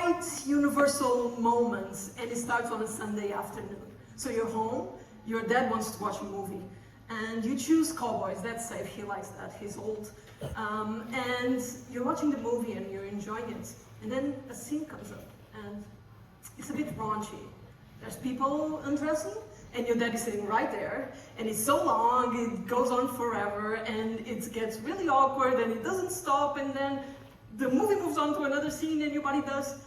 quite universal moment, and it starts on a Sunday afternoon. So you're home, your dad wants to watch a movie, and you choose Cowboys. That's safe, he likes that, he's old. And you're watching the movie and you're enjoying it, and then a scene comes up, and it's a bit raunchy. There's people undressing, and your dad is sitting right there, and it's so long, it goes on forever, and it gets really awkward, and it doesn't stop, and then the movie moves on to another scene, and your body does.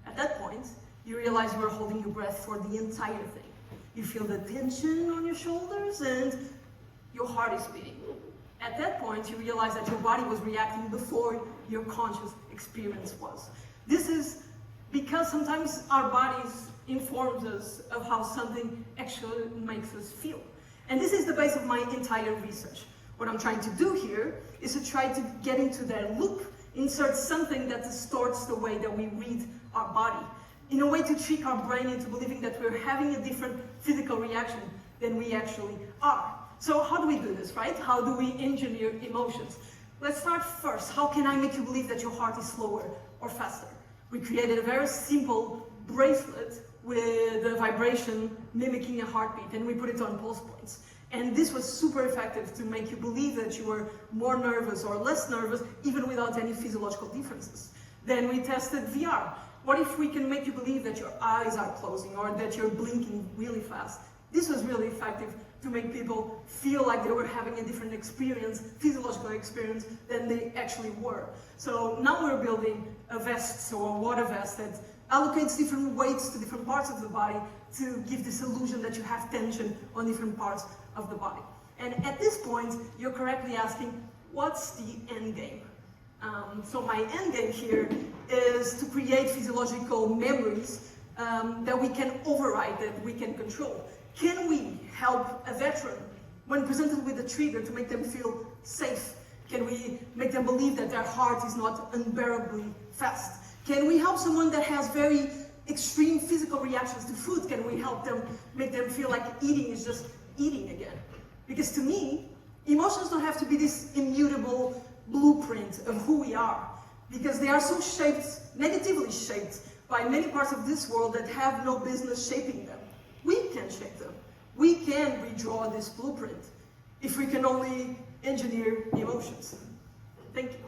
At that point, you realize you are holding your breath for the entire thing. You feel the tension on your shoulders, and your heart is beating. At that point, you realize that your body was reacting before your conscious experience was. This is because sometimes our bodies informs us of how something actually makes us feel. And this is the base of my entire research. What I'm trying to do here is to try to get into that loop, insert something that distorts the way that we read our body, in a way to trick our brain into believing that we're having a different physical reaction than we actually are. So how do we do this, right? How do we engineer emotions? Let's start first. How can I make you believe that your heart is slower or faster? We created a very simple bracelet with a vibration mimicking a heartbeat, and we put it on pulse points. And this was super effective to make you believe that you were more nervous or less nervous, even without any physiological differences. Then we tested VR. What if we can make you believe that your eyes are closing or that you're blinking really fast? This was really effective to make people feel like they were having a different experience, physiological experience, than they actually were. So now we're building a vest, so a water vest that allocates different weights to different parts of the body to give this illusion that you have tension on different parts of the body. And at this point, you're correctly asking, what's the end game? So my end game here is to create physiological memories that we can override, that we can control. Can we help a veteran when presented with a trigger to make them feel safe? Can we make them believe that their heart is not unbearably fast? Can we help someone that has very extreme physical reactions to food? Can we help them, make them feel like eating is just eating again? Because to me, emotions don't have to be this immutable blueprint of who we are, because they are so shaped, negatively shaped, by many parts of this world that have no business shaping them. We can shape them. We can redraw this blueprint if we can only engineer emotions. Thank you.